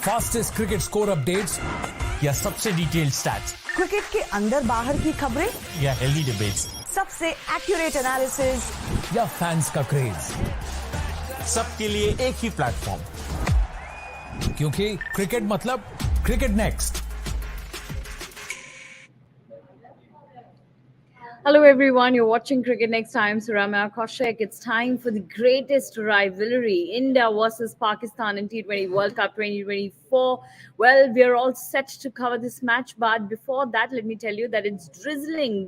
Fastest cricket score updates या सबसे detailed stats, cricket के अंदर बाहर की खबरें या हेल्दी डिबेट्स, सबसे एक्यूरेट एनालिसिस या फैंस का क्रेज, सबके लिए एक ही प्लेटफॉर्म, क्योंकि क्रिकेट मतलब cricket next. Hello everyone, you're watching Cricket Next Time. Surama Kaushik. It's time for the greatest rivalry, India versus Pakistan in T20 World Cup 2024. Well, we are all set to cover this match, but before that, let me tell you that it's drizzling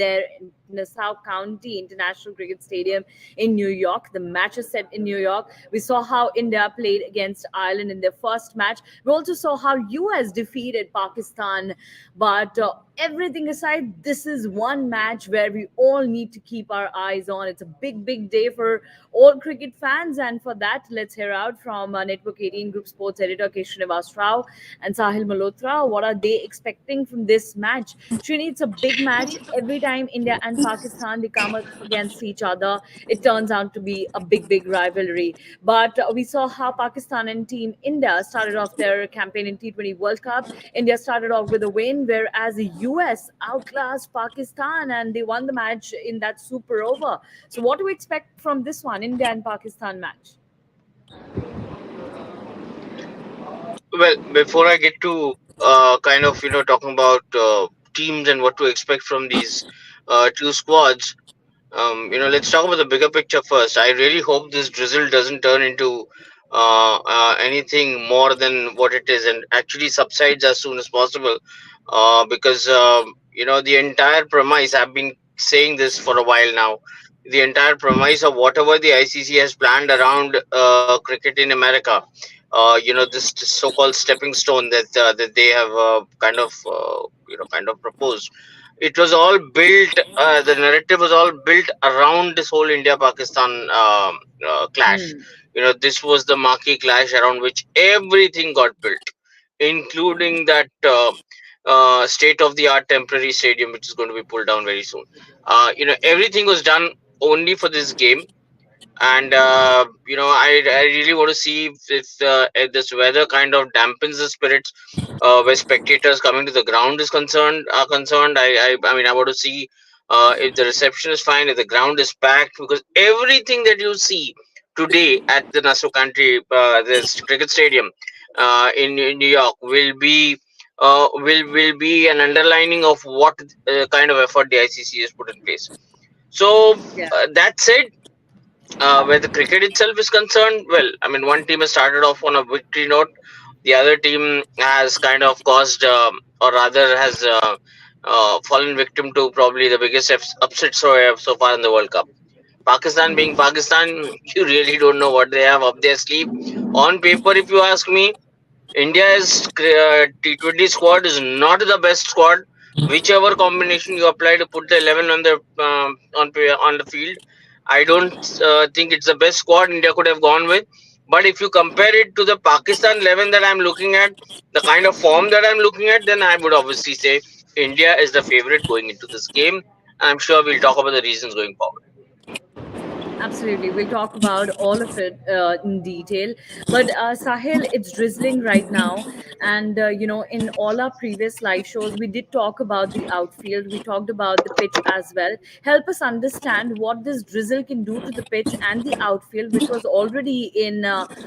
there in Nassau County International Cricket Stadium in New York. The match is set in New York. We saw how India played against Ireland in their first match. We also saw how US defeated Pakistan. But everything aside, this is one match where we all need to keep our eyes on. It's a big, big day for all cricket fans. And for that, let's hear out from Network 18 Group Sports editor Keshav Rao and Sahil Malhotra. What are they expecting from this match? Srini, it's a big match. Every time India and Pakistan they come up against each other, it turns out to be a big, big rivalry. But we saw how Pakistan and Team India started off their campaign in T20 World Cup. India started off with a win, whereas the US outclassed Pakistan and they won the match in that super over. So, what do we expect from this one, India and Pakistan match? Well, before I get to talking about teams and what to expect from these two squads, let's talk about the bigger picture first. I really hope this drizzle doesn't turn into anything more than what it is and actually subsides as soon as possible. Because the entire premise, I've been saying this for a while now. The entire premise of whatever the ICC has planned around cricket in America, this so-called stepping stone that they have kind of proposed. It was all built. The narrative was all built around this whole India-Pakistan clash. This was the marquee clash around which everything got built, including that state-of-the-art temporary stadium, which is going to be pulled down very soon. Everything was done only for this game. And I really want to see if this weather kind of dampens the spirits where spectators coming to the ground is concerned. I want to see if the reception is fine, if the ground is packed, because everything that you see today at the Nassau County this cricket stadium in New York will be an underlining of what kind of effort the ICC has put in place. So that said, where the cricket itself is concerned, well, one team has started off on a victory note. The other team has kind of caused, or rather has fallen victim to probably the biggest upset so far in the World Cup. Pakistan being Pakistan, you really don't know what they have up their sleeve. On paper, if you ask me, India's T20 squad is not the best squad. Whichever combination you apply to put the 11 on the on the field, I don't think it's the best squad India could have gone with. But if you compare it to the Pakistan 11 that I'm looking at, the kind of form that I'm looking at, then I would obviously say India is the favorite going into this game. I'm sure we'll talk about the reasons going forward. Absolutely. We'll talk about all of it in detail. But Sahil, it's drizzling right now. And, in all our previous live shows, we did talk about the outfield. We talked about the pitch as well. Help us understand what this drizzle can do to the pitch and the outfield, which was already in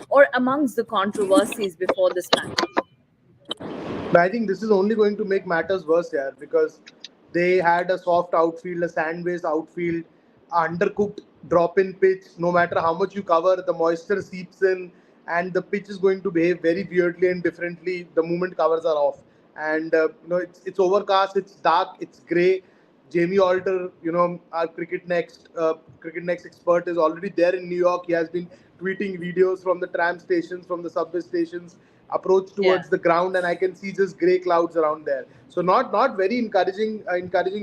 or amongst the controversies before this match. But I think this is only going to make matters worse here because they had a soft outfield, a sand-based outfield, undercooked drop-in pitch. No matter how much you cover, the moisture seeps in, and the pitch is going to behave very weirdly and differently the moment covers are off. And it's overcast, it's dark, it's grey. Jamie Alter, our Cricket Next expert, is already there in New York. He has been tweeting videos from the tram stations, from the subway stations, approach towards the ground, and I can see just grey clouds around there. So not very encouraging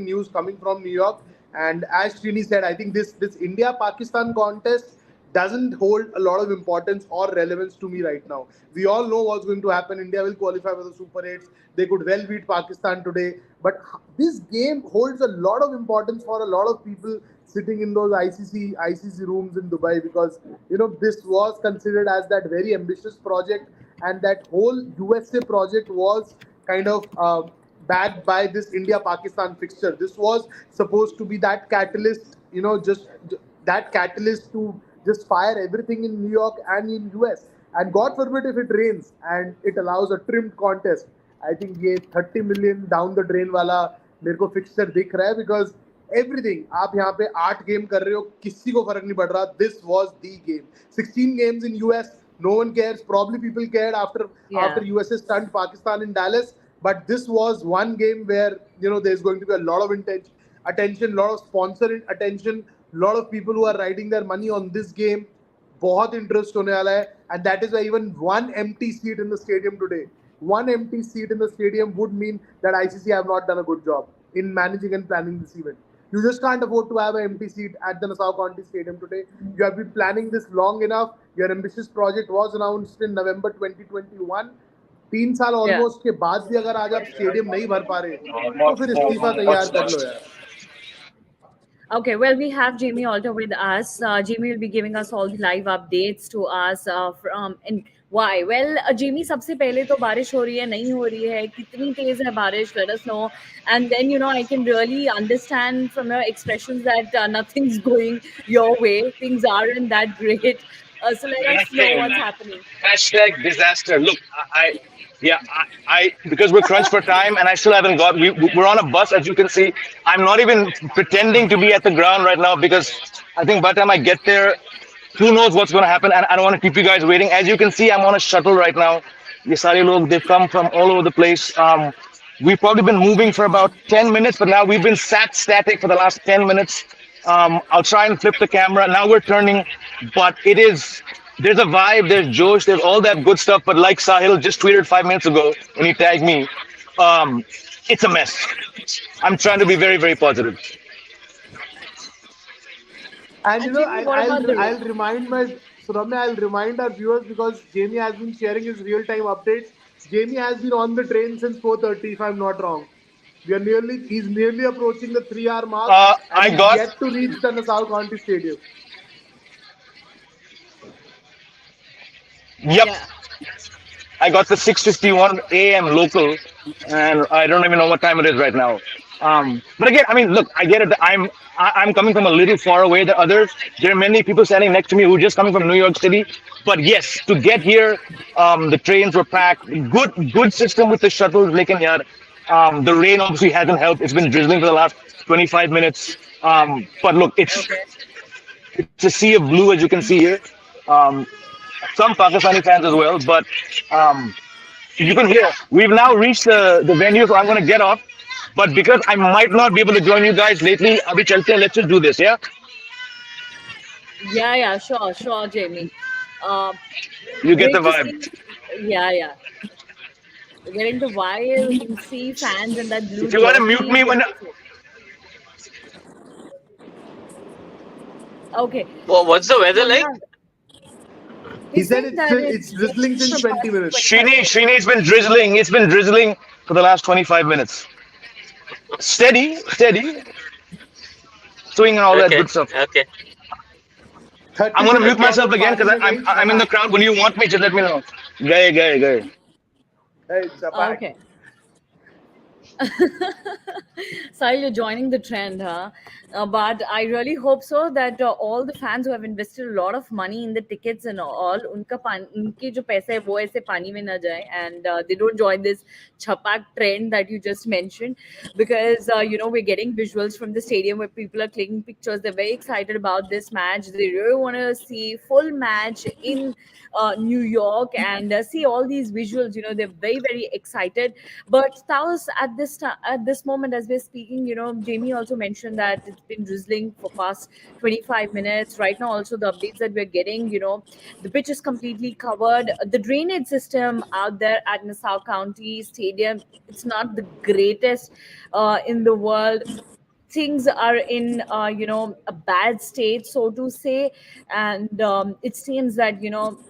news coming from New York. And as Srini said, I think this India-Pakistan contest doesn't hold a lot of importance or relevance to me right now. We all know what's going to happen. India will qualify for the Super 8s. They could well beat Pakistan today. But this game holds a lot of importance for a lot of people sitting in those ICC rooms in Dubai, because this was considered as that very ambitious project, and that whole USA project was kind of backed by this India-Pakistan fixture. This was supposed to be that catalyst, just that catalyst to just fire everything in New York and in US. And God forbid if it rains and it allows a trimmed contest. I think ये 30 million down the drain वाला मेरे को fixture दिख रहा है, because everything आप यहाँ पे 8 गेम कर रहे हो, किसी को फर्क नहीं पड़ रहा. This was the game. 16 games in US, no one cares. Probably people cared after USA stunned Pakistan in Dallas, but this was one game where there's going to be a lot of attention, lot of sponsor attention, lot of people who are riding their money on this game. बहुत interest होने वाला है, and that is why even one empty seat in the stadium today, one empty seat in the stadium would mean that ICC have not done a good job in managing and planning this event. You just can't afford to have an empty seat at the Nassau County Stadium today. You have been planning this long enough. Your ambitious project was announced in November 2021. 3 साल almost के बाद भी अगर आज आप stadium नहीं भर पा रहे तो फिर इस्तीफा तैयार कर लो यार. Okay, well, we have Jamie Alter with us. Jamie will be giving us all the live updates to us from and why. Well, Jamie, सबसे पहले तो बारिश हो रही है, नहीं हो रही है, कितनी तेज है बारिश? Let us know. And then I can really understand from your expressions that nothing's going your way. Things aren't that great. So let us know what's happening. Hashtag disaster. Look, I because we're crunched for time and I still haven't got. We're on a bus, as you can see. I'm not even pretending to be at the ground right now because I think by the time I get there, who knows what's going to happen, and I don't want to keep you guys waiting. As you can see, I'm on a shuttle right now. Ye sare log, they've come from all over the place. We've probably been moving for about 10 minutes, but now we've been sat static for the last 10 minutes. I'll try and flip the camera. Now we're turning, but there's a vibe, there's Josh, there's all that good stuff. But like Sahil just tweeted 5 minutes ago when he tagged me, it's a mess. I'm trying to be very, very positive. And I'll remind our viewers, because Jamie has been sharing his real-time updates. Jamie has been on the train since 4:30, if I'm not wrong. He's nearly approaching the 3-hour mark. He's yet to reach the Nassau County Stadium. Yep. Yeah. I got the 6:51 a.m. local, and I don't even know what time it is right now. But again, I mean, look, I get it. I'm coming from a little far away than others. There are many people standing next to me who are just coming from New York City. But yes, to get here, the trains were packed. Good system with the shuttles. Lekin yaar, the rain obviously hasn't helped. It's been drizzling for the last 25 minutes. But look, it's a sea of blue, as you can see here. Some Pakistani fans as well, but you can hear. We've now reached the venue, so I'm going to get off. But because I might not be able to join you guys lately, abhi chalte hain, let's just do this, yeah? Yeah, sure, Jamie. You get the vibe. Yeah. We're getting the vibe. You can see fans in that blue. If you want to mute me when. Okay. Well, what's the weather like? He said it's drizzling since 20 minutes. Srini, it's been drizzling. It's been drizzling for the last 25 minutes. Steady. Swing and all that good stuff. Okay. I'm going to mute myself again because I'm in the crowd. When you want me, just let me know. Gaye. Hey, it's a pack. Okay. Sahil, you're joining the trend, huh? But I really hope so that all the fans who have invested a lot of money in the tickets and all, unke jo paisa hai wo aise pani mein na jaye, and they don't join this chapak trend that you just mentioned, because we're getting visuals from the stadium where people are clicking pictures. They're very excited about this match. They really want to see full match in New York and see all these visuals. They're very, very excited. But Taos, at this moment as we're speaking, Jamie also mentioned that it's been drizzling for past 25 minutes. Right now, also the updates that we're getting, the pitch is completely covered. The drainage system out there at Nassau County Stadium, it's not the greatest in the world. Things are in a bad state, so to say, and it seems that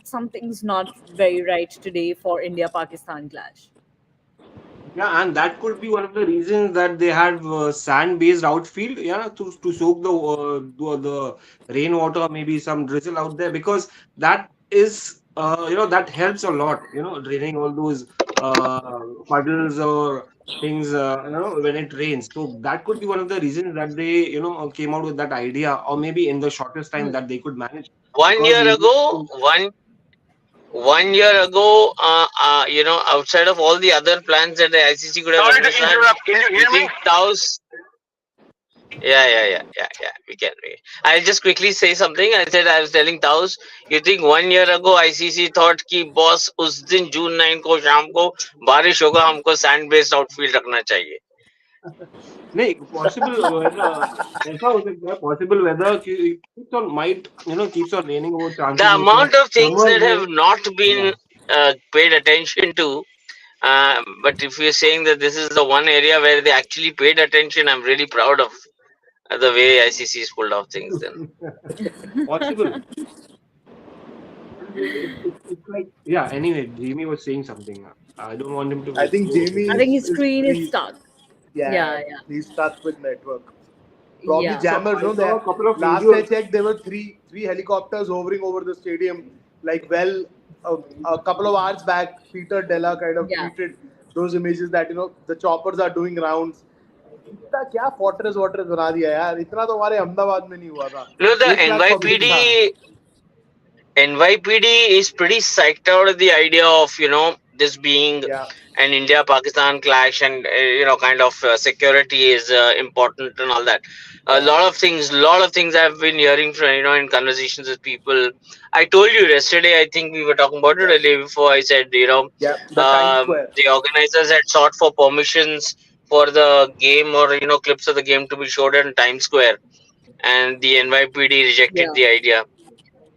something's not very right today for India-Pakistan clash. Yeah, and that could be one of the reasons that they had sand-based outfield, yeah, to soak the rainwater, or maybe some drizzle out there, because that is that helps a lot, draining all those puddles or things, when it rains. So that could be one of the reasons that they came out with that idea, or maybe in the shortest time Hmm. that they could manage, one because year usually. ago, one year ago, outside of all the other plans that the ICC could have Sorry to envisaged, interrupt. Can you you hear me? think Taos? Yeah. We can. I'll just quickly say something. I was telling Taos. You think 1 year ago ICC thought कि boss उस दिन June 9 को शाम को बारिश होगा हमको sand based outfield रखना चाहिए. नहीं possible weather, ऐसा हो सकता है possible weather keeps on might keeps on raining over The chances of amount of things summers that में. have not Yeah. been paid attention to. But if you're saying that this is the one area where they actually paid attention, I'm really proud of the way ICC has pulled off things. Then Possible. It's like, yeah, anyway, Jamie was saying something. I don't want him to I think go. Jamie I think his is screen is free. stuck. Yeah, Yeah. he's stuck with network. Probably Yeah. So jammers, I no? saw There. a couple of Last I videos. checked, there were three helicopters hovering over the stadium. Like, a couple of hours back, Peter Della kind of Yeah. tweeted those images that the choppers are doing rounds. इतना क्या fortress बना दिया यार, इतना तो हमारे अहमदाबाद में नहीं हुआ था. the 1 लाख पब्लिक था. NYPD is pretty psyched out at the idea of this being Yeah. an India-Pakistan clash, and kind of security is important and all that. A Yeah. lot of things I've been hearing from in conversations with people. I told you yesterday. I think we were talking about it Yeah. earlier before. I said Yeah. The Times Square. the organizers had sought for permissions for the game, or clips of the game to be showed in Times Square, and the NYPD rejected Yeah. the idea.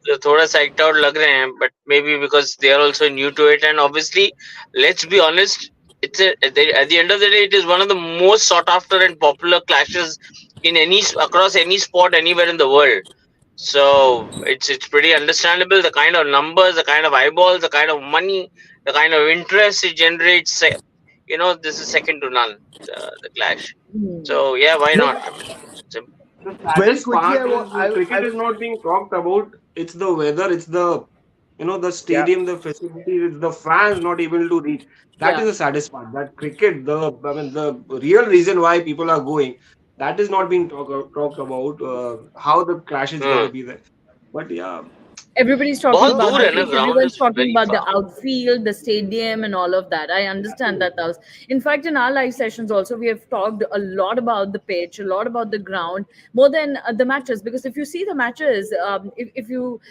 तो थोड़ा psyched out लग रहे हैं, but maybe because they are also new to it, and obviously, let's be honest, at the end of the day, it is one of the most sought after and popular clashes in across any sport anywhere in the world. So it's pretty understandable, the kind of numbers, the kind of eyeballs, the kind of money, the kind of interest it generates. This is second to none. The clash. Hmm. So yeah, why No, not? I mean, The very saddest quickly, part is cricket is not being talked about. It's the weather. It's the yeah. stadium, the facilities, it's the fans not able to reach. That is Yeah. the saddest part. That cricket, the real reason why people are going, that is not being talked about. How the clash is going hmm. to be there. But yeah, Everybody's talking बहुत about दूर the है ना, pitch, ground everyone's is talking very about the far. outfield, the stadium, and all of that. I understand that. In fact, in our live sessions, also, we have talked a lot about the pitch, a lot about the ground, more than the matches. Because if you see the matches, if you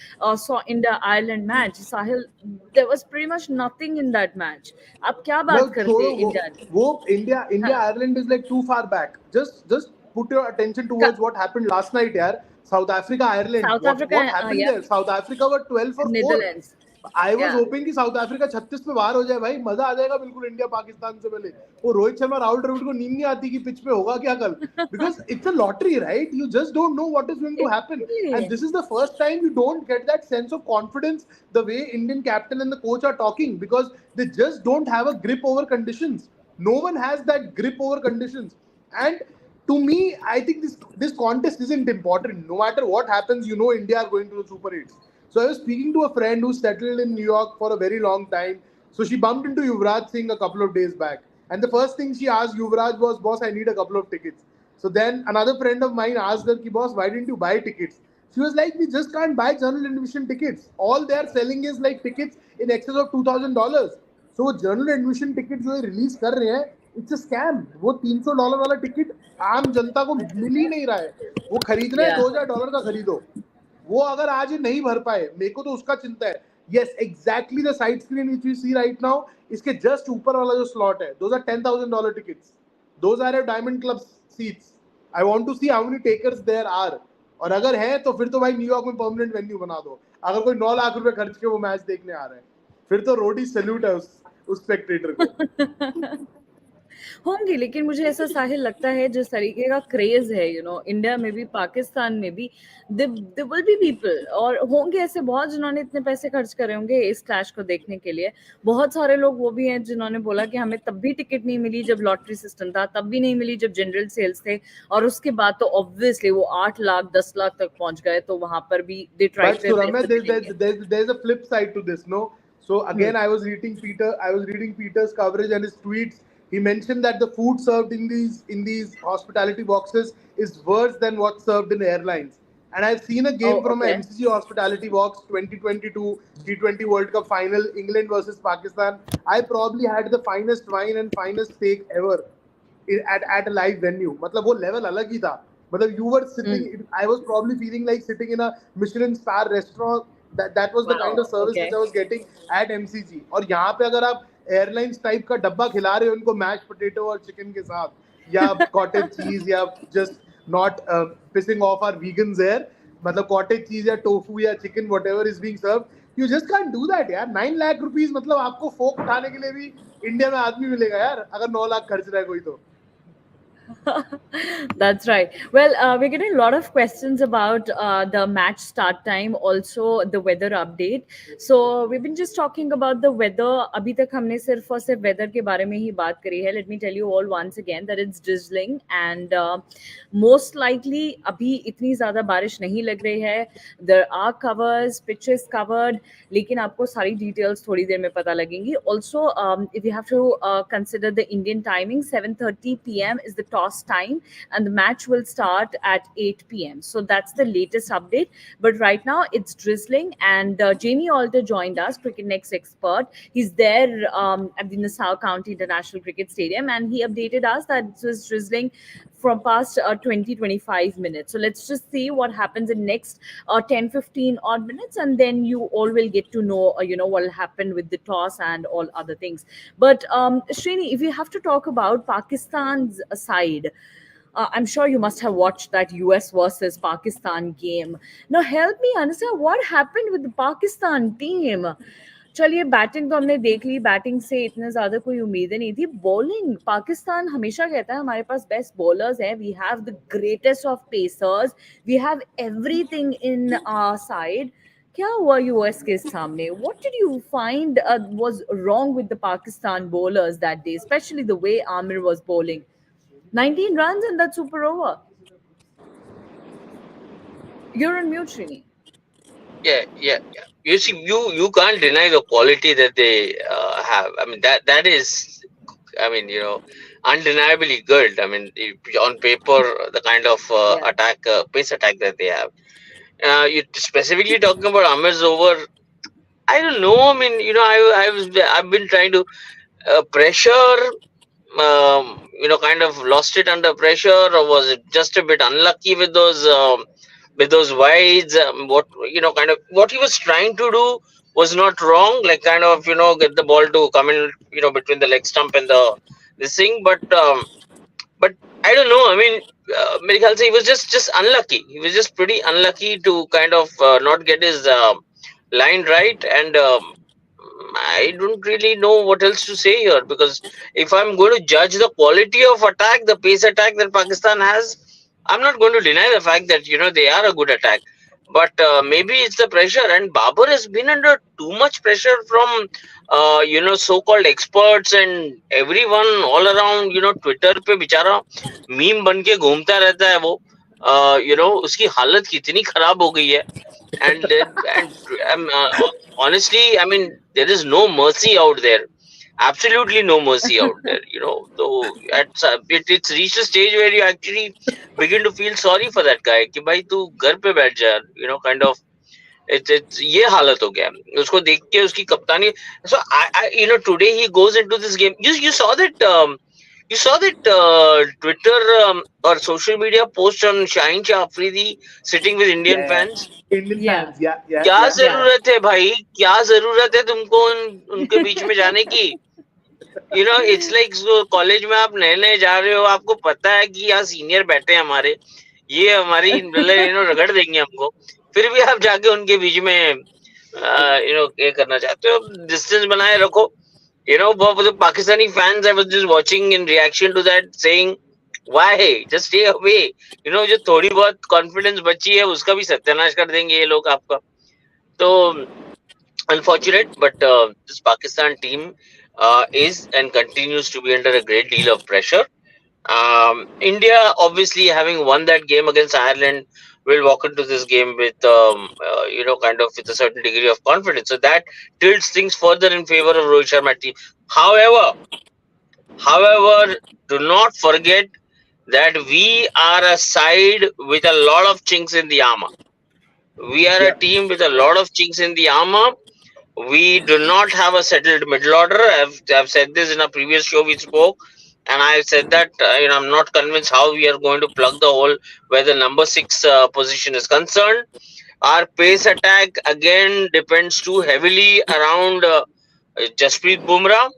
saw India Ireland match, Sahil, there was pretty much nothing in that match. अब क्या No, बात करते छोड़ो India? वो India हाँ, Ireland is like too far back. Just put your attention towards what happened last night, yaar. South Africa Ireland. South What Africa, happened yeah, there? South Africa were 12 for 4. Netherlands, I was yeah. hoping कि south Africa 36 पे बाहर हो जाए भाई, मजा आ जाएगा बिल्कुल India Pakistan से पहले. वो रोहित शर्मा राहुल द्रविड़ को नींद नहीं आती कि पिच पे होगा क्या कल, because it's a lottery, right? You just don't know what is going to happen, and this is the first time you don't get that sense of confidence the way Indian captain and the coach are talking, because they just don't have a grip over conditions. No one has that grip over conditions, and to me, I think this contest isn't important. No matter what happens, India are going to the Super 8s. So I was speaking to a friend who settled in New York for a very long time. So she bumped into Yuvraj Singh a couple of days back. And the first thing she asked Yuvraj was, boss, I need a couple of tickets. So then another friend of mine asked her, boss, why didn't you buy tickets? She was like, we just can't buy general admission tickets. All they are selling is like tickets in excess of $2,000. So वो general admission ticket जो release कर रहे हैं, it's a scam. वो $300 वाला ticket आम जनता को मिल ही नहीं रहा है. वो खरीदना है $2,000 का खरीदो. वो अगर आज ये नहीं भर पाए, मेरे को तो उसका चिंता है. Yes, exactly the side screen which we see right now, इसके जस्ट ऊपर वाला जो स्लॉट है, those are $10,000 tickets. Those are diamond club seats. I want to see how many takers there are. और अगर है तो फिर तो भाई न्यूयॉर्क में परमानेंट वेन्यू बना दो. अगर कोई 9 लाख रुपए खर्च के वो मैच देखने आ रहा है, फिर तो रोडी सैल्यूट है उस स्पेक्टेटर को. होंगे, लेकिन मुझे ऐसा साहिल लगता है जिस तरीके का क्रेज है इंडिया में भी पाकिस्तान में भी, there will be people और होंगे ऐसे बहुत जिन्होंने इतने पैसे खर्च करे होंगे इस क्लैश को देखने के लिए। बहुत सारे लोग वो भी हैं जिन्होंने बोला कि हमें तब भी टिकट नहीं मिली जब लॉटरी सिस्टम था, तब भी नहीं मिली जब जनरल सेल्स थे, और उसके बाद तो ऑब्वियसली वो 8 लाख 10 लाख तक पहुंच गए, तो वहां पर भी they tried But Surama, there's a flip side to this, no? So again, I was reading Peter's coverage and his tweets. He mentioned that the food served in these hospitality boxes is worse than what's served in airlines. And I've seen a game from an MCG hospitality box, 2022 T20 World Cup final, England versus Pakistan. I probably had the finest wine and finest steak ever at a live venue. मतलब वो level अलग ही था. मतलब you were sitting, I was probably feeling like sitting in a Michelin star restaurant. That was the kind of service which I was getting at MCG. और यहाँ पे अगर आप एयरलाइंस टाइप का डब्बा खिला रहे हो उनको मैश पोटैटो और चिकन के साथ या कॉटेज चीज या just not pissing off our vegans here, मतलब कॉटेज चीज या टोफू या chicken whatever is being served, you just can't do that यार. 9 लाख रुपीस मतलब आपको फोक उठाने के लिए भी इंडिया में आदमी मिलेगा यार अगर 9 लाख खर्च रहा है कोई तो. That's right. Well, we're getting a lot of questions about the match start time, also the weather update. So we've been just talking about the weather. अभी तक हमने सिर्फ और सिर्फ weather के बारे में ही बात करी है. Let me tell you all once again that it's drizzling and most likely अभी इतनी ज़्यादा बारिश नहीं लग रही है. There are covers, pitches covered, लेकिन आपको सारी details थोड़ी देर में पता लगेंगी. Also, if you have to consider the Indian timing, 7:30 p.m. is the toss time and the match will start at 8 p.m. So that's the latest update. But right now it's drizzling and Jamie Alter joined us, CricketNext expert. He's there at the Nassau County International Cricket Stadium and he updated us that it was drizzling from past 20-25 minutes. So let's just see what happens in next 10-15 odd minutes and then you all will get to know what will happen with the toss and all other things. But Srini, if you have to talk about Pakistan's side, I'm sure you must have watched that US versus Pakistan game. Now help me understand what happened with the Pakistan team. चलिए batting तो हमने देख ली, batting से इतने ज्यादा कोई उम्मीदें नहीं थी. बॉलिंग पाकिस्तान हमेशा कहता है हमारे पास बेस्ट बॉलर्स हैं, we have the greatest of pacers, we have everything in our side. क्या हुआ यूएस के सामने? What did you find was wrong with the Pakistan bowlers that day, especially the way Amir was bowling? 19 runs and that's super over. You're on mute, Srini. Yeah. You see, you can't deny the quality that they have. I mean, that is, I mean, undeniably good. I mean, on paper, the kind of attack, pace attack that they have. You specifically talking about Amir's over. I don't know. I mean, I've been trying to pressure. Kind of lost it under pressure, or was it just a bit unlucky with those wides? What he was trying to do was not wrong. Like kind of get the ball to come in between the leg stump and this thing, but I don't know. I mean, मेरे ख्याल से he was just unlucky. He was just pretty unlucky to kind of not get his line right, and I don't really know what else to say here, because if I'm going to judge the quality of attack, the pace attack that Pakistan has, I'm not going to deny the fact that they are a good attack, but maybe it's the pressure, and Babar has been under too much pressure from so-called experts and everyone all around. Twitter पे बेचारा meme बन के घूमता रहता है वो. उसकी हालत कितनी खराब हो गई है, and honestly, I mean, there is no mercy out there. Absolutely no mercy out there. So it's reached a stage where you actually begin to feel sorry for that guy. कि भाई तू घर पे बैठ जा. Kind of. It's ये हालत हो गया. उसको देख के उसकी कप्तानी. So I today he goes into this game. You saw that. You saw that Twitter or social media post on Shaheen Shah Afridi sitting with Indian fans. Indian fans, yeah. क्या जरूरत है भाई? क्या जरूरत है तुमको उनके बीच में जाने की? It's like कॉलेज में आप नए जा रहे हो, आपको पता है कि यहाँ सीनियर बैठे हैं हमारे, ये हमारी रगड़ देंगे हमको, फिर भी आप जाके उनके बीच में ये करना चाहते हो. डिस्टेंस बनाए रखो. For the Pakistani fans, I was just watching in reaction to that, saying, why? Just stay away. जो थोड़ी बहुत confidence बची है, उसका भी सत्यानाश कर देंगे ये लोग आपका. So, unfortunate, but this Pakistan team is and continues to be under a great deal of pressure. India, obviously, having won that game against Ireland, will walk into this game with, kind of with a certain degree of confidence. So that tilts things further in favor of Rohit Sharma team. However, do not forget that we are a side with a lot of chinks in the armor. We are a Yeah. team with a lot of chinks in the armor. We do not have a settled middle order. I've said this in a previous show we spoke, and I said that I'm not convinced how we are going to plug the hole where the number 6 position is concerned. Our pace attack again depends too heavily around Jasprit Bumrah.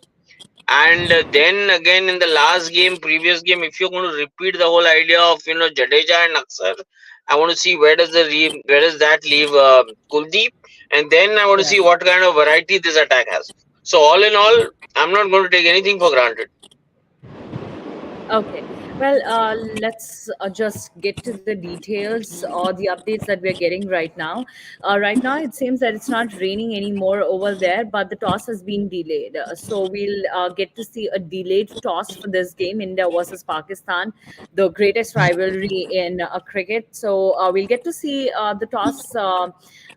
And then again in the previous game, if you're going to repeat the whole idea of Jadeja and Aksar, I want to see where does that leave Kuldeep, and then I want to see what kind of variety this attack has. So all in all, I'm not going to take anything for granted. Okay. Well, let's just get to the details or the updates that we're getting right now. Right now, it seems that it's not raining anymore over there, but the toss has been delayed. So we'll get to see a delayed toss for this game, India versus Pakistan, the greatest rivalry in cricket. So we'll get to see the toss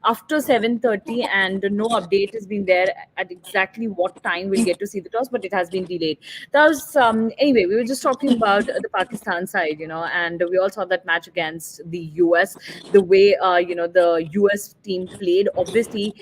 after 7:30, and no update has been there at exactly what time we'll get to see the toss, but it has been delayed. That was anyway. We were just talking about the Pakistan side, and we all saw that match against the US. The way the US team played, obviously,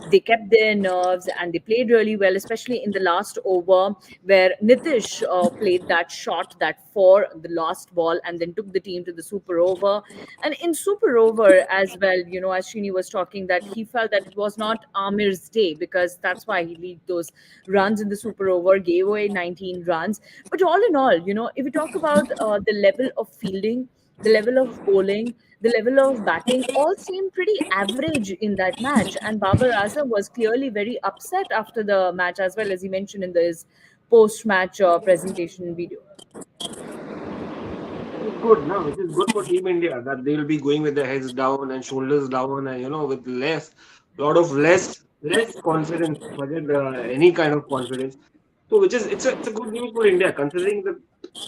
they kept their nerves and they played really well, especially in the last over where Nitish played that shot that for the last ball and then took the team to the super over. And in super over as well, as Srini was talking, that he felt that it was not Amir's day because that's why he lead those runs in the super over, gave away 19 runs. But all in all, if we talk about the level of fielding, the level of bowling, the level of batting, all seemed pretty average in that match. And Babar Azam was clearly very upset after the match, as well as he mentioned in his post-match presentation video. Which is good, no? Which is good for Team India that they will be going with their heads down and shoulders down, and with less confidence, forget any kind of confidence. So, which is it's a good news for India, considering that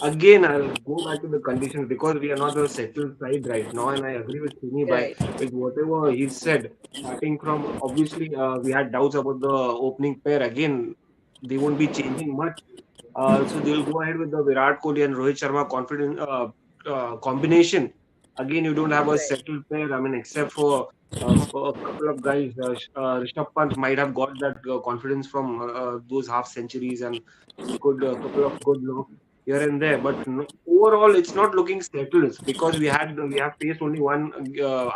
again I'll go back to the conditions because we are not a settled side right now, and I agree with Srini by Right. with whatever he said. Starting from obviously we had doubts about the opening pair. Again, they won't be changing much. So they'll go ahead with the Virat Kohli and Rohit Sharma confident combination. Again, you don't have a Right. settled pair. I mean, except for a couple of guys, Rishabh Pant might have got that confidence from those half centuries and good couple of good knocks here and there. But no, overall, it's not looking settled because we have faced only one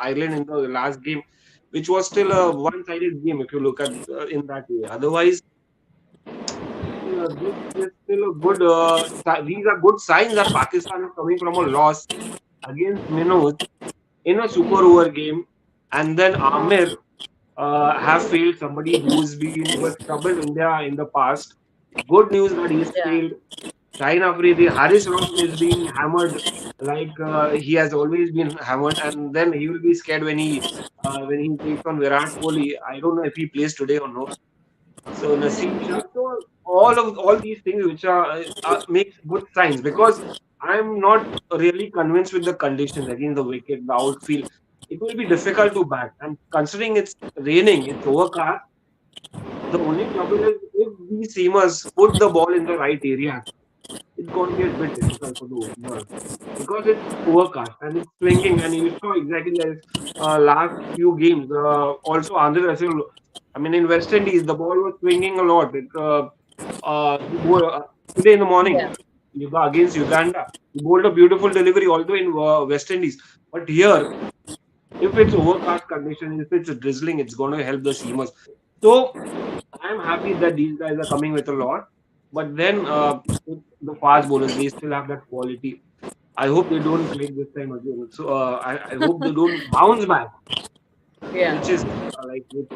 Ireland in the last game, which was still a one-sided game if you look at in that way. Otherwise, this is still a good. These are good signs that Pakistan is coming from a loss against Minnows in a super over game, and then Amir have failed somebody who has troubled India in the past. Good news that he's Yeah. failed. Shaheen Afridi, Haris Rauf is being hammered like he has always been hammered, and then he will be scared when he takes on Virat Kohli. I don't know if he plays today or no. So Naseem Shah, so all these things which makes good signs because I'm not really convinced with the conditions again the wicket, the outfield. It will be difficult to bat, and considering it's raining, it's overcast. The only trouble is if these seamers put the ball in the right area, it's going to get a bit difficult for the opener because it's overcast and it's swinging. And you saw exactly as last few games. Also, Andhra Russell, I mean, in West Indies, the ball was swinging a lot. Today in the morning, Yeah. against Uganda, he bowled a beautiful delivery, although in West Indies. But here, if it's overcast condition, if it's drizzling, it's going to help the seamers. So I'm happy that these guys are coming with a lot. But then the fast bowlers, they still have that quality. I hope they don't break this time again. So I hope they don't bounce back, Yeah. which is which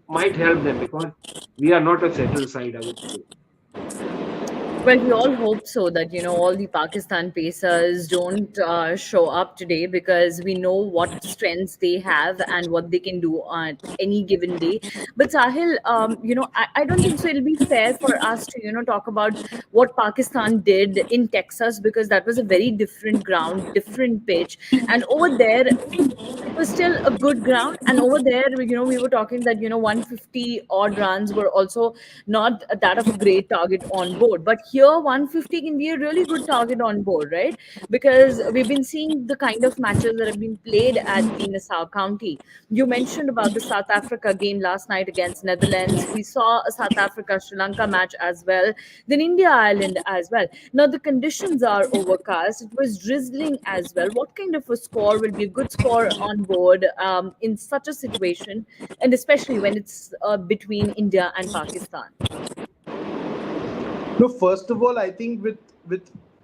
might help them because we are not a settled side, I would say. Well, we all hope so that, all the Pakistan pacers don't show up today, because we know what strengths they have and what they can do on any given day. But Sahil, I don't think so it'll be fair for us to, talk about what Pakistan did in Texas, because that was a very different ground, different pitch. And over there, it was still a good ground. And over there, we were talking that 150 odd runs were also not that of a great target on board, but here 150 can be a really good target on board, right? Because we've been seeing the kind of matches that have been played at the Nassau County. You mentioned about the South Africa game last night against Netherlands. We saw a South Africa Sri Lanka match as well, then India Ireland as well. Now the conditions are overcast, it was drizzling as well. What kind of a score will be a good score on board in such a situation, and especially when it's between India and Pakistan? No, first of all, I think with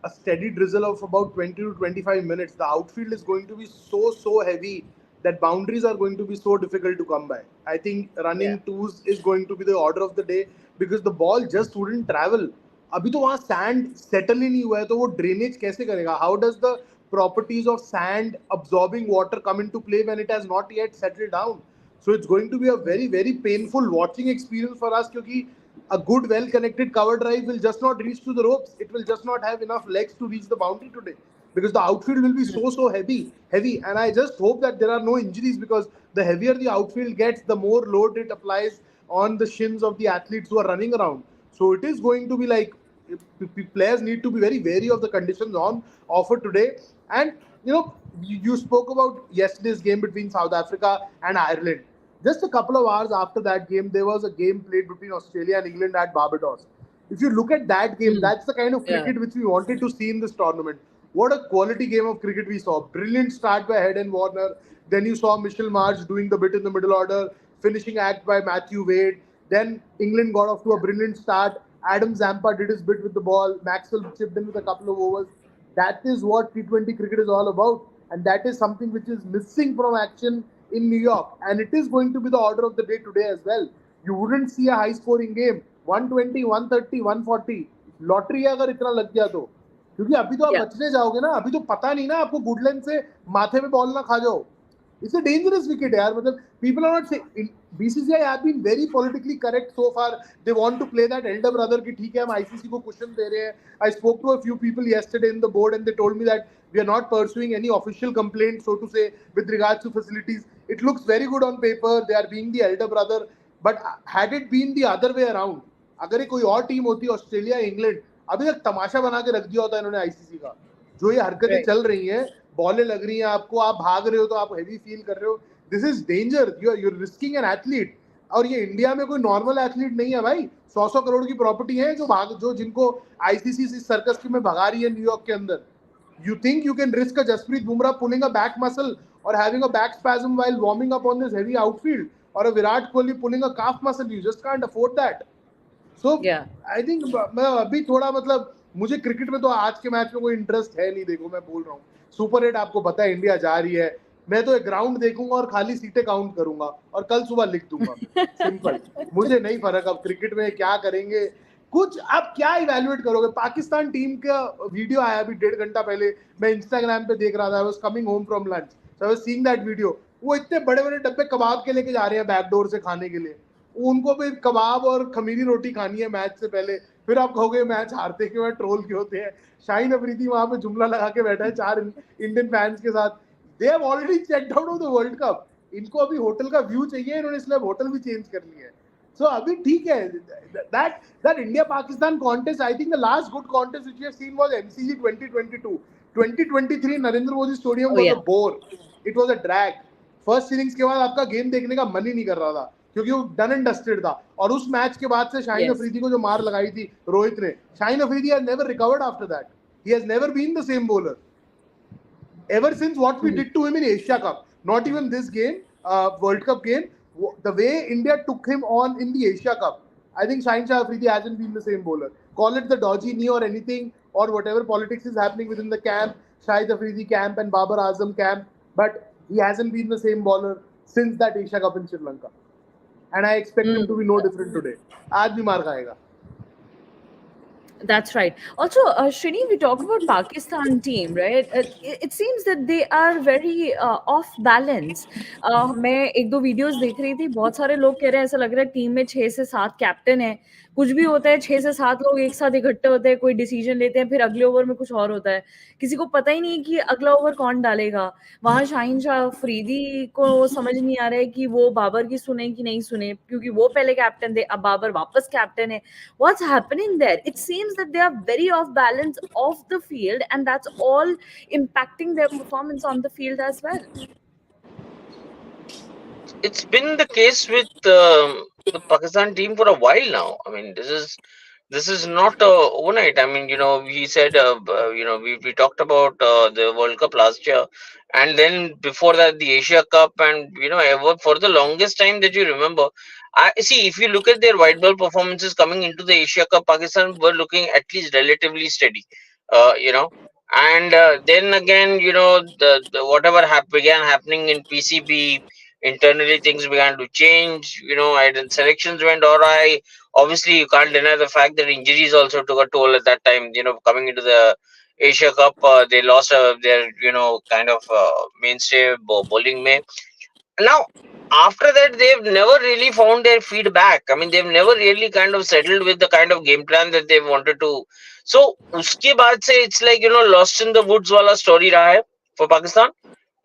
a steady drizzle of about 20 to 25 minutes, the outfield is going to be so heavy that boundaries are going to be so difficult to come by. I think running twos is going to be the order of the day, because the ball just wouldn't travel. अभी तो वहाँ sand settle ही नहीं हुआ है, तो वो drainage कैसे करेगा? How does the properties of sand absorbing water come into play when it has not yet settled down? So it's going to be a very painful watching experience for us, because a good, well-connected cover drive will just not reach to the ropes. It will just not have enough legs to reach the boundary today, because the outfield will be so heavy. And I just hope that there are no injuries, because the heavier the outfield gets, the more load it applies on the shins of the athletes who are running around. So it is going to be like, players need to be very wary of the conditions on offer today. And you spoke about yesterday's game between South Africa and Ireland. Just a couple of hours after that game, there was a game played between Australia and England at Barbados. If you look at that game, that's the kind of cricket which we wanted to see in this tournament. What a quality game of cricket we saw. Brilliant start by Head and Warner. Then you saw Mitchell Marsh doing the bit in the middle order. Finishing act by Matthew Wade. Then England got off to a brilliant start. Adam Zampa did his bit with the ball. Maxwell chipped in with a couple of overs. That is what T20 cricket is all about. And that is something which is missing from action in New York. And it is going to be the order of the day today as well. You wouldn't see a high-scoring game. 120, 130, 140. Lottery अगर इतना लग गया तो, क्योंकि अभी तो आप बचने जाओगे ना, अभी तो पता नहीं ना आपको गुडलैंड से माथे पे बॉल ना खा जाओ. It's a dangerous wicket, yaar. मतलब people are not saying, BCCI have been very politically correct so far. They want to play that elder brother कि ठीक है हम ICC को cushion दे रहे हैं. I spoke to a few people yesterday in the board and they told me that we are not pursuing any official complaint, so to say, with regards to facilities. It looks very good on paper. They are being the elder brother. But had it been the other way around, अगर ये कोई और team होती, Australia, England, अभी तक तमाशा बना के रख दिया होता इन्होंने आईसीसी का. जो ये हरकतें चल रही हैं, बॉलें लग रही हैं आपको, आप भाग रहे हो तो आप हेवी फील कर रहे हो. This is danger. You are risking an athlete. और ये इंडिया में कोई नॉर्मल एथलीट नहीं है भाई. 100 करोड़ की प्रॉपर्टी है जो जिनको आईसीसी सर्कस में भगा रही है न्यूयॉर्क के अंदर. You think you can risk a Jasprit Bumrah pulling a back muscle or having a back spasm while warming up on this heavy outfield, or a Virat Kohli pulling a calf muscle? You just can't afford that. So I think मैं अभी थोड़ा मतलब मुझे cricket में तो आज के match में कोई इंटरेस्ट है नहीं. देखो मैं बोल रहा हूँ, सुपर 8 आपको पता है इंडिया जा रही है. मैं तो एक ग्राउंड देखूंगा और खाली सीटें काउंट करूंगा और कल सुबह लिख दूंगा. सिंपल. मुझे नहीं फर्क अब क्रिकेट में क्या करेंगे. कुछ आप क्या इवैल्यूएट करोगे. पाकिस्तान टीम का वीडियो आया अभी 1.5 घंटा पहले, मैं इंस्टाग्राम पे देख रहा था. I was coming home from lunch, so I was seeing that video. वो इतने बड़े बड़े डब्बे कबाब के लेके जा रहे हैं बैक डोर से खाने के लिए. उनको भी कबाब और खमीरी रोटी खानी है मैच से पहले. फिर आप कहोगे मैच हारते के बाद ट्रोल क्यों होते हैं. शाहीन अफरीदी वहां पे जुमला लगा के बैठा है 4 इंडियन फैंस के साथ. They have already checked out of the world cup. इनको अभी होटल का व्यू चाहिए, इन्होंने इसलिए होटल भी चेंज कर लिया है. So अभी ठीक है. That India Pakistan contest, I think the last good contest which we have seen was MCG 2022. 2023 Narendra Modi Stadium was a bore. It was a drag. First innings के बाद आपका गेम देखने का मन ही नहीं कर रहा था, क्योंकि वो डन एंड डस्टेड था. और उस मैच के बाद से शाहीन अफरीदी को जो मार लगाई थी रोहित ने, Shaheen Afridi has never recovered after that. He has never been the same bowler ever since what we did to him in Asia Cup. Not even this game, World Cup game. The way India took him on in the Asia Cup, I think Shaheen Shah Afridi hasn't been the same bowler. Call it the dodgy knee or anything, or whatever politics is happening within the camp, Shahid Afridi camp and Babar Azam camp, but he hasn't been the same bowler since that Asia Cup in Sri Lanka. and I expect him to be no different today. आज भी मार खाएगा. That's right. Also, Shrini, we talk about Pakistan team, right? It seems that they are very off balance. मैं एक दो videos देख रही थी, बहुत सारे लोग कह रहे हैं ऐसा लग रहा है टीम में 6 से 7 कैप्टन है. कुछ भी होता है, 6 से 7 लोग एक साथ इकट्ठे होते हैं, कोई डिसीजन लेते हैं, फिर अगले ओवर में कुछ और होता है. किसी को पता ही नहीं कि अगला ओवर कौन डालेगा. वहां शाहीन शाह अफरीदी को समझ नहीं आ रहा है कि वो बाबर की सुने कि नहीं सुने, क्योंकि वो पहले कैप्टन थे, अब बाबर वापस कैप्टन है. What's happening there? It seems that they are very off balance off the field, and that's all impacting their performance on the field as well. It's been the case with the Pakistan team for a while now. I mean, this is not overnight. I mean, we said, we talked about the World Cup last year, and then before that the Asia Cup, and ever for the longest time that you remember. I see, if you look at their white ball performances coming into the Asia Cup, Pakistan were looking at least relatively steady. And then again, the whatever began happening in PCB. Internally, things began to change. And then selections went awry. Obviously, you can't deny the fact that injuries also took a toll at that time. Coming into the Asia Cup, they lost their kind of mainstay bowling May. Now, after that, they've never really found their feet back. I mean, they've never really kind of settled with the kind of game plan that they wanted to. So, uske baad se, it's like lost in the woods wala story raha hai for Pakistan.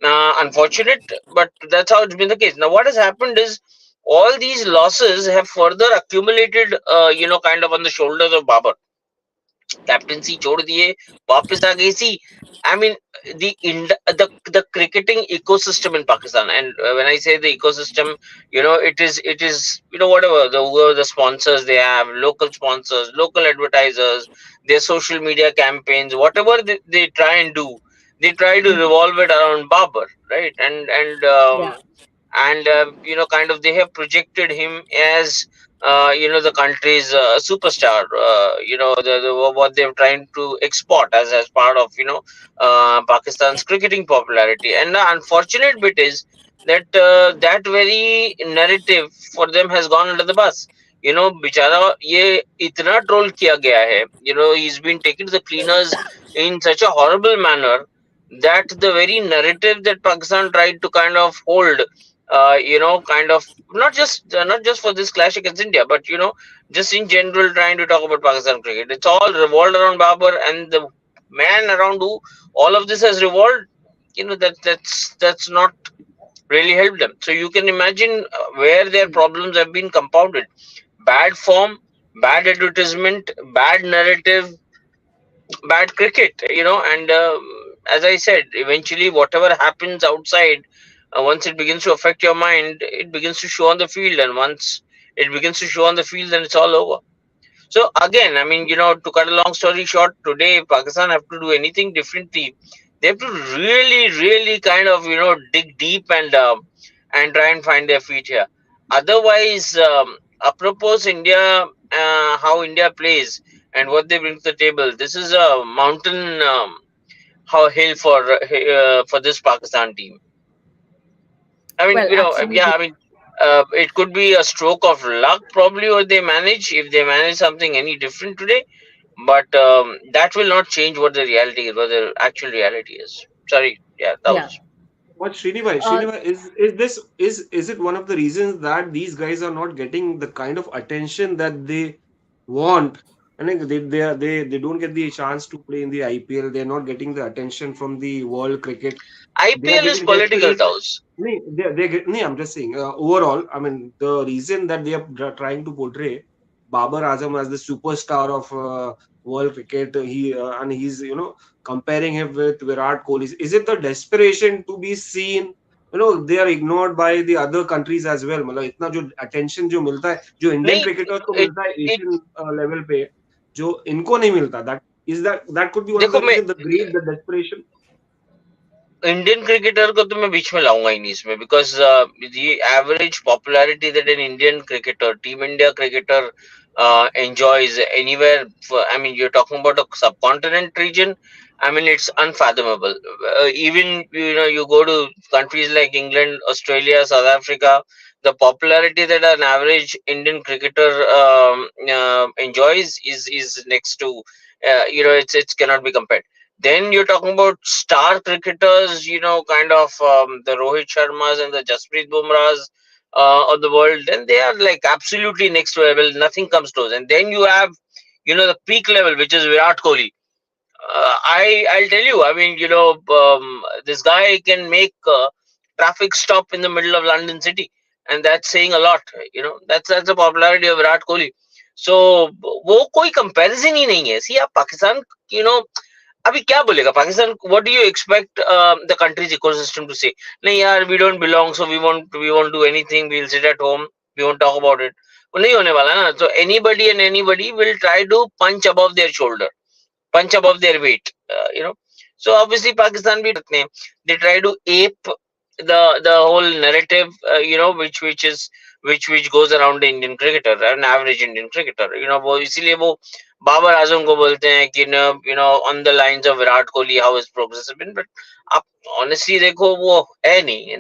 Unfortunate, but that's how it's been the case. Now, what has happened is all these losses have further accumulated, kind of on the shoulders of Babar. Captaincy छोड़ दिए, वापस आ गई. See, I mean, the cricketing ecosystem in Pakistan, and when I say the ecosystem, it is whatever the sponsors they have, local sponsors, local advertisers, their social media campaigns, whatever they try and do. They try to revolve it around Babar, right? And kind of they have projected him as the country's superstar. What they're trying to export as part of Pakistan's cricketing popularity. And the unfortunate bit is that that very narrative for them has gone under the bus. Bichara ye itna troll kiya gaya hai. He's been taken to the cleaners in such a horrible manner that the very narrative that Pakistan tried to kind of hold, kind of not just for this clash against India, but just in general trying to talk about Pakistan cricket. It's all revolved around Babar, and the man around who all of this has revolved. That's not really helped them. So you can imagine where their problems have been compounded: bad form, bad advertisement, bad narrative, bad cricket. And as I said, eventually whatever happens outside, once it begins to affect your mind, it begins to show on the field, and once it begins to show on the field, then it's all over. So again, I mean, to cut a long story short, today Pakistan have to do anything differently. They have to really, really kind of dig deep and try and find their feet here. Otherwise, apropos India, how India plays and what they bring to the table, this is a mountain hill for this Pakistan team. I mean, Absolutely. I mean, it could be a stroke of luck probably, or if they manage something any different today, but that will not change what the reality is, what the actual reality is. Sorry, that was. But Srinivai, is it one of the reasons that these guys are not getting the kind of attention that they want? I think they don't get the chance to play in the IPL. They're not getting the attention from the world cricket. IPL is political, Taos. I'm just saying overall. I mean, the reason that they are trying to portray Babar Azam as the superstar of world cricket, he's comparing him with Virat Kohli. Is it the desperation to be seen? They are ignored by the other countries as well. मतलब इतना जो attention जो मिलता है, जो Indian cricketers को मिलता है Asian level पे, जो इनको नहीं मिलता. That could be one of the reasons, the greed, the desperation. Indian cricketer को तो मैं बीच में लाऊंगा ही नहीं इसमें, because the average popularity that an Indian cricketer, team India cricketer enjoys anywhere. I mean, you're talking about a subcontinent region. I mean, it's unfathomable. Even you go to countries like England, Australia, South Africa, the popularity that an average Indian cricketer enjoys is next to it's cannot be compared. Then you're talking about star cricketers, kind of the Rohit Sharmas and the Jasprit Bumrahs of the world. Then they are like absolutely next level. Nothing comes close. And then you have, the peak level, which is Virat Kohli. I'll tell you. I mean, this guy can make traffic stop in the middle of London city, and that's saying a lot. That's the popularity of Virat Kohli. So वो कोई comparison ही नहीं है. See, आप पाकिस्तान, अभी क्या बोलेगा Pakistan? What do you expect the country's ecosystem to say? नहीं यार, we don't belong, so we won't do anything. We'll sit at home. We won't talk about it. वो नहीं होने वाला ना. So anybody will try to punch above their shoulder, punch above their weight. So obviously Pakistan bhi करते हैं. They try to ape the whole narrative, which goes around the Indian cricketer, an average Indian cricketer. वो इसीलिए वो बाबर आजम को बोलते हैं कि on the lines of Virat Kohli, how his progress has been. But आप honestly देखो, वो है नहीं.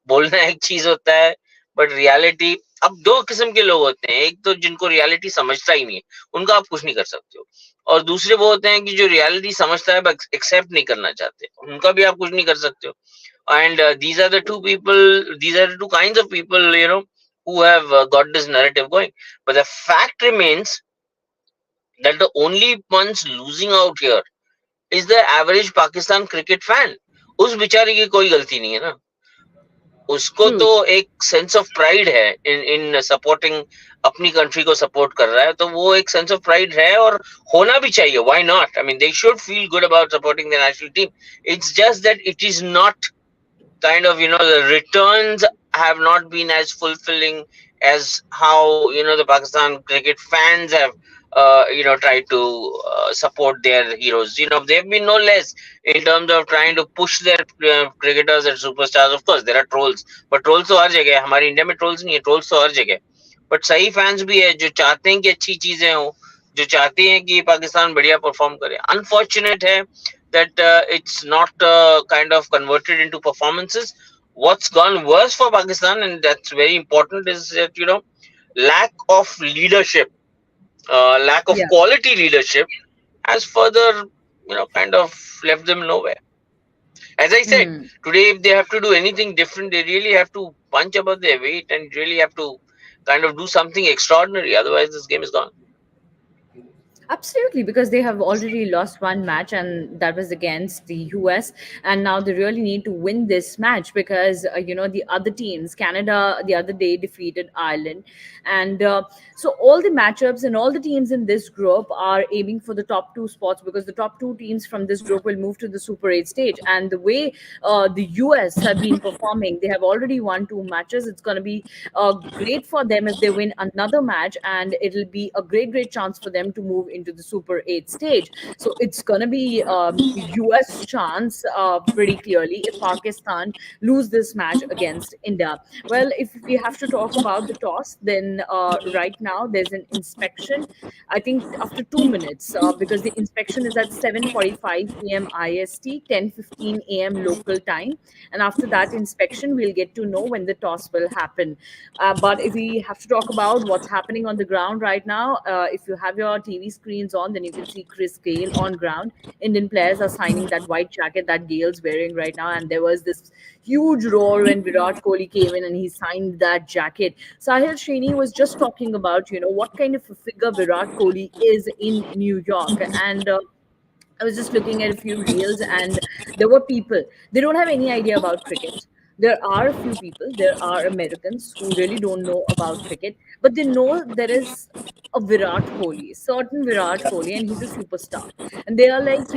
बोलना एक चीज होता है, but reality. अब दो किस्म के लोग होते हैं. एक तो जिनको रियलिटी समझता ही नहीं है, उनका आप कुछ नहीं कर सकते हो. और दूसरे वो होते हैं कि जो रियलिटी समझता है बट एक्सेप्ट नहीं करना चाहते, उनका भी आप कुछ नहीं कर सकते हो. And these are the two kinds of people, who have got this narrative going. But the fact remains that the only ones losing out here is the average Pakistan cricket fan. उस बेचारे की कोई गलती नहीं है ना. उसको तो एक सेंस ऑफ प्राइड है इन सपोर्टिंग, अपनी कंट्री को सपोर्ट कर रहा है, तो वो एक सेंस ऑफ प्राइड है और होना भी चाहिए. Why not? I mean, they should feel good about supporting the national team. It's just that it is not kind of, the returns have not been as fulfilling as how, the Pakistan cricket fans have, tried to support their heroes. They've been no less in terms of trying to push their cricketers and superstars. Of course, there are trolls, but trolls तो हर जगह है. हमारे India में trolls नहीं है, trolls तो हर जगह. But सही fans भी है जो चाहते हैं कि अच्छी चीजें हो, जो चाहते हैं कि पाकिस्तान बढ़िया परफॉर्म करे. Unfortunate है that it's not kind of converted into performances. What's gone worse for Pakistan, and that's very important, is that lack of leadership, lack of quality leadership has further kind of left them nowhere. As I said, today if they have to do anything different, they really have to punch above their weight and really have to kind of do something extraordinary. Otherwise this game is gone. Absolutely, because they have already lost one match, and that was against the US. And now they really need to win this match because, the other teams, Canada the other day defeated Ireland. And so all the matchups and all the teams in this group are aiming for the top two spots, because the top two teams from this group will move to the Super 8 stage. And the way the US have been performing, they have already won two matches. It's going to be great for them if they win another match, and it'll be a great chance for them to move into the Super 8 stage. So it's going to be US chance pretty clearly if Pakistan lose this match against India. Well, if we have to talk about the toss, then right now there's an inspection, I think after 2 minutes, because the inspection is at 7:45 p.m. IST, 10:15 a.m. local time. And after that inspection, we'll get to know when the toss will happen. But if we have to talk about what's happening on the ground right now, if you have your TV screens on, then you can see Chris Gale on ground. Indian players are signing that white jacket that Gale's wearing right now. And there was this huge roar when Virat Kohli came in and he signed that jacket. Sahil Srini was just talking about, what kind of a figure Virat Kohli is in New York. And I was just looking at a few reels, and there were people, they don't have any idea about cricket. There are a few people, there are Americans who really don't know about cricket, but they know there is a Virat Kohli, certain Virat Kohli, and he's a superstar. And they are like,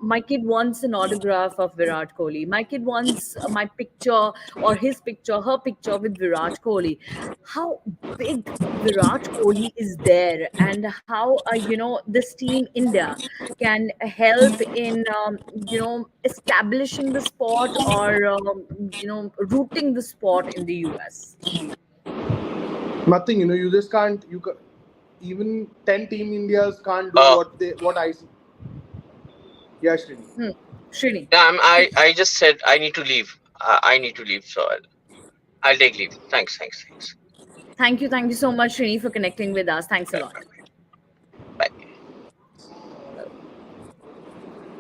my kid wants an autograph of Virat Kohli. My kid wants my picture or his picture, her picture with Virat Kohli. How big Virat Kohli is there, and how, this team India can help in, establishing the sport or, rooting the sport in the US. Nothing, you just can't. Even 10 team Indias can't do what I see. Yeah, Srini. Srini. Yeah, I just said I need to leave. I need to leave, so I'll take leave. Thanks. Thank you so much, Srini, for connecting with us. Thanks a lot. Bye.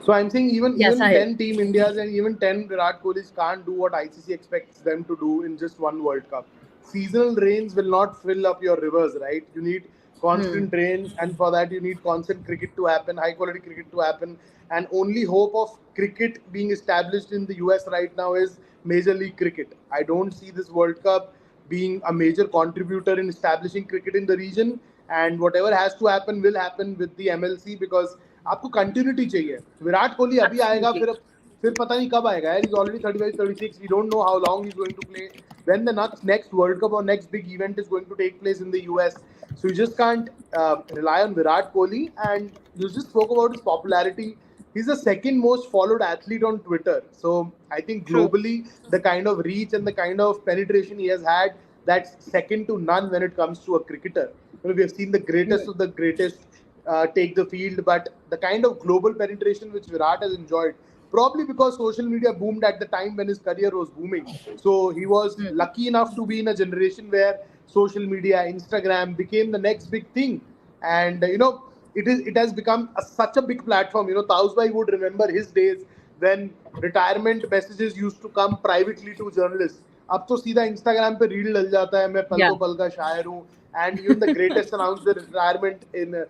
So I'm saying even Yes, Sahil. 10 Team Indias and even 10 Virat Kohlis can't do what ICC expects them to do in just one World Cup. Seasonal rains will not fill up your rivers, right? You need constant rain, and for that you need constant cricket to happen, high quality cricket to happen. And only hope of cricket being established in the US right now is Major League Cricket. I don't see this World Cup being a major contributor in establishing cricket in the region. And whatever has to happen will happen with the MLC because आपको continuity चाहिए. विराट कोहली अभी आएगा, फिर पता नहीं कब आएगा यार. He's already 35, 36. We don't know how long he's going to play. When the next World Cup or next big event is going to take place in the US. So you just can't rely on Virat Kohli. And you just spoke about his popularity. He's the second most followed athlete on Twitter. So I think globally, the kind of reach and the kind of penetration he has had, that's second to none when it comes to a cricketer. We have seen the greatest of the greatest take the field, but the kind of global penetration which Virat has enjoyed, probably because social media boomed at the time when his career was booming. So he was lucky enough to be in a generation where social media, Instagram became the next big thing. And, it has become such a big platform. Tausbai would remember his days when retirement messages used to come privately to journalists. अब तो सीधा Instagram पे reel डल जाता है, मैं पल तो पल का शायर हूँ. And even the greatest announced their retirement in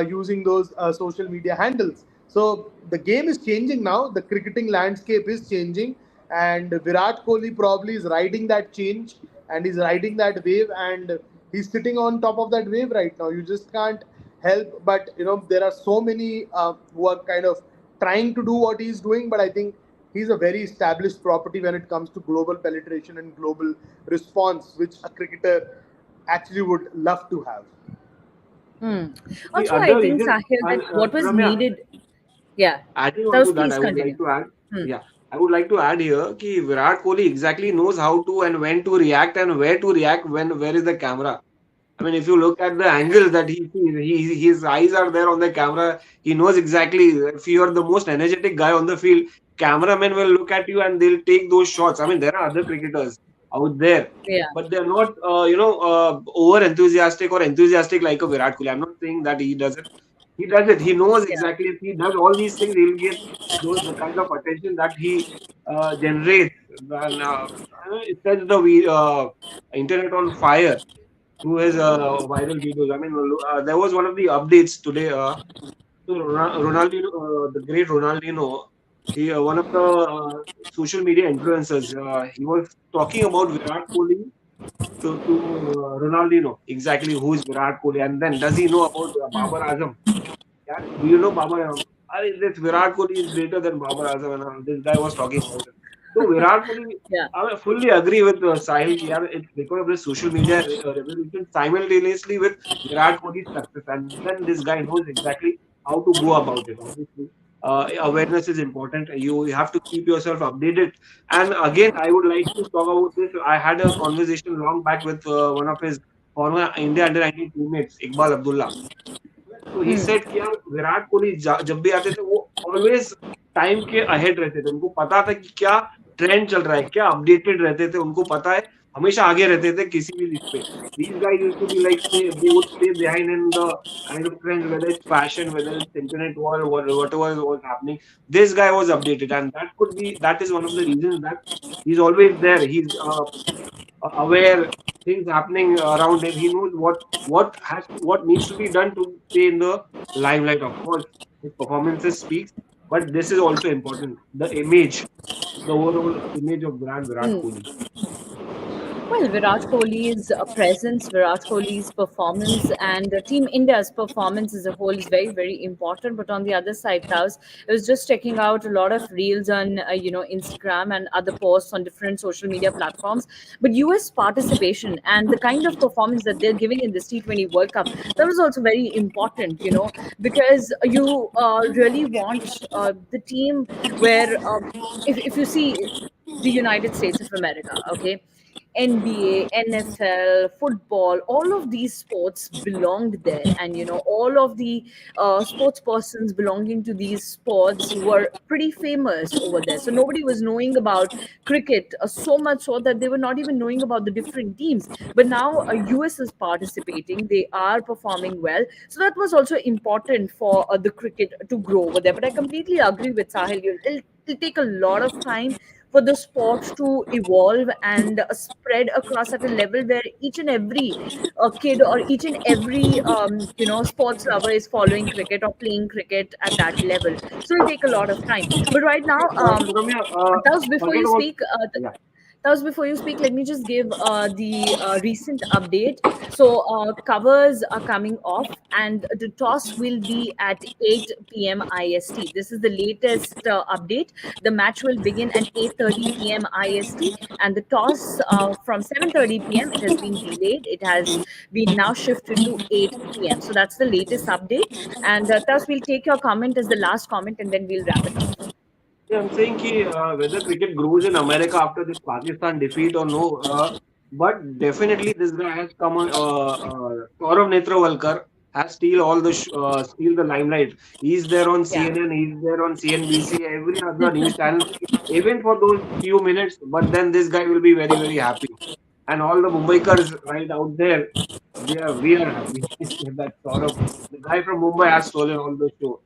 using those social media handles. So the game is changing now. The cricketing landscape is changing, and Virat Kohli probably is riding that change and he's riding that wave, and he's sitting on top of that wave right now. You just can't help but there are so many who are kind of trying to do what he's doing, but I think he's a very established property when it comes to global penetration and global response, which a cricketer actually would love to have. Also, I think, Sahil, that what was needed. Yeah. Adding on to that, I would like to add. Yeah. I would like to add here that Virat Kohli exactly knows how to and when to react and where to react where is the camera. I mean, if you look at the angles that he sees, his eyes are there on the camera. He knows exactly if you are the most energetic guy on the field, cameramen will look at you and they'll take those shots. I mean, there are other cricketers out there, but they're not, over enthusiastic or enthusiastic like a Virat Kohli. I'm not saying that he does it. He does it. He knows exactly if he does all these things, he'll get the kind of attention that he generates. And it sets the internet on fire through his viral videos. I mean, there was one of the updates today. So Ronaldinho, the great Ronaldinho, he one of the social media influencers. He was talking about Virat Kohli to Ronaldinho, exactly who is Virat Kohli, and then does he know about Babar Azam? Yeah, do you know Babar? This Virat Kohli is greater than Babar Azam, and this guy was talking about it. So Virat Kohli, I fully agree with Sahil. It's because of the social media revolution simultaneously with Virat Kohli's success, and then this guy knows exactly how to go about it. Obviously, awareness is important. You have to keep yourself updated. And again, I would like to talk about this. I had a conversation long back with one of his former India under-19 teammates, Iqbal Abdullah. तो he said कि यार विराट कोहली जब भी आते थे वो always time के ahead रहते थे. उनको पता था कि क्या ट्रेंड चल रहा है, क्या अपडेटेड रहते थे. उनको पता है, हमेशा आगे रहते थे किसी भी लिस्ट पे. These guys used to be like they would stay behind in the kind of trends, whether it's fashion, whether it's internet war, whatever was happening. This guy was updated, and that is one of the reasons that he's always there. He's aware things happening around him. He knows what needs to be done to stay in the limelight. Of course, his performances speaks, but this is also important. The image, the overall image of Virat Kohli. Well, Virat Kohli's presence, Virat Kohli's performance, and Team India's performance as a whole is very, very important. But on the other side, Taus, I was just checking out a lot of reels on, Instagram and other posts on different social media platforms. But US participation and the kind of performance that they're giving in this T20 World Cup, that was also very important, because you really want the team where, if you see the United States of America, okay, NBA, NFL, football, all of these sports belonged there. And, all of the sports persons belonging to these sports were pretty famous over there. So nobody was knowing about cricket, so much so that they were not even knowing about the different teams. But now US is participating. They are performing well. So that was also important for the cricket to grow over there. But I completely agree with Sahil. It'll take a lot of time for the sport to evolve and spread across at a level where each and every kid or each and every sports lover is following cricket or playing cricket at that level. So it'll take a lot of time. But right now, So Ramya, Taus, before forget you about speak, yeah. Taus, before you speak, let me just give the recent update. So covers are coming off, and the toss will be at 8 p.m. IST. This is the latest update. The match will begin at 8:30 p.m. IST, and the toss from 7:30 p.m. it has been delayed. It has been now shifted to 8 p.m. So that's the latest update. And thus, we'll take your comment as the last comment, and then we'll wrap it off. Yeah, I'm saying whether cricket grows in America after this Pakistan defeat or no, but definitely this guy has come on. Saurav Netravalkar has steal the limelight. He's there on Yeah. CNN, he's there on CNBC, every other news channel, even for those few minutes. But then this guy will be very very happy, and all the Mumbaikars right out there, we are happy that Saurav, the guy from Mumbai, has stolen all the show.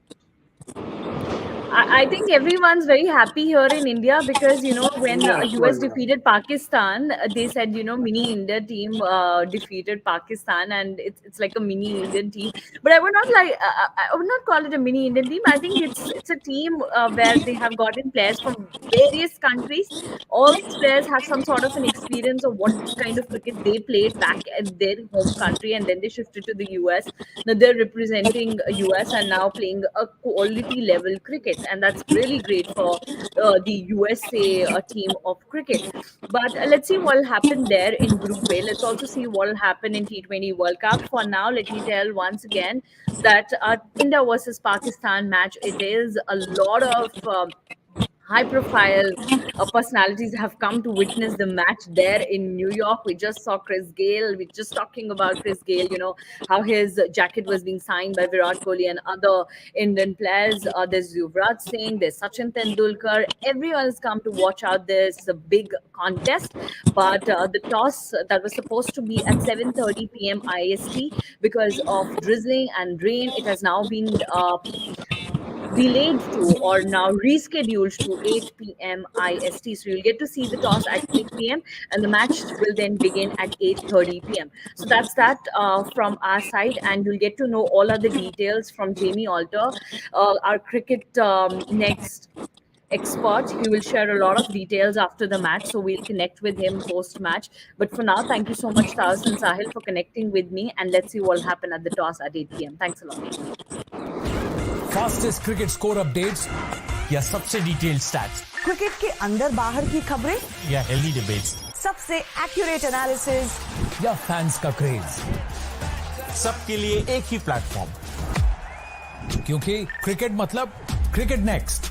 I think everyone's very happy here in India because when India, of US course, yeah. defeated Pakistan, they said mini India team defeated Pakistan, and it's like a mini Indian team. But I would not call it a mini Indian team. I think it's a team where they have gotten players from various countries. All these players have some sort of an experience of what kind of cricket they played back at their home country, and then they shifted to the US. Now they're representing US and now playing a quality level cricket, and that's really great for the USA team of cricket. But let's see what will happen there in Group A. Let's also see what will happen in T20 World Cup. For now, let me tell once again that India versus Pakistan match, it is a lot of high profile personalities have come to witness the match there in New York. We just saw Chris Gale. We're just talking about Chris Gale, how his jacket was being signed by Virat Kohli and other Indian players. There's Yuvraj Singh, there's Sachin Tendulkar. Everyone has come to watch out this big contest. But the toss that was supposed to be at 7:30 p.m. IST, because of drizzling and rain, it has now been delayed to, or now rescheduled to, 8 p.m. IST. So you'll get to see the toss at 8 p.m. and the match will then begin at 8:30 p.m. So that's that from our side, and you'll get to know all other details from Jamie Alter, our cricket next expert. He will share a lot of details after the match, so we'll connect with him post match. But for now, thank you so much, Taos and Sahil, for connecting with me, and let's see what will happen at the toss at 8 p.m. Thanks a lot. Fastest cricket score updates या सबसे detailed stats, cricket के अंदर बाहर की खबरें या healthy debates, सबसे accurate analysis या फैंस का क्रेज, सबके लिए एक ही प्लेटफॉर्म, क्योंकि क्रिकेट मतलब क्रिकेट नेक्स्ट।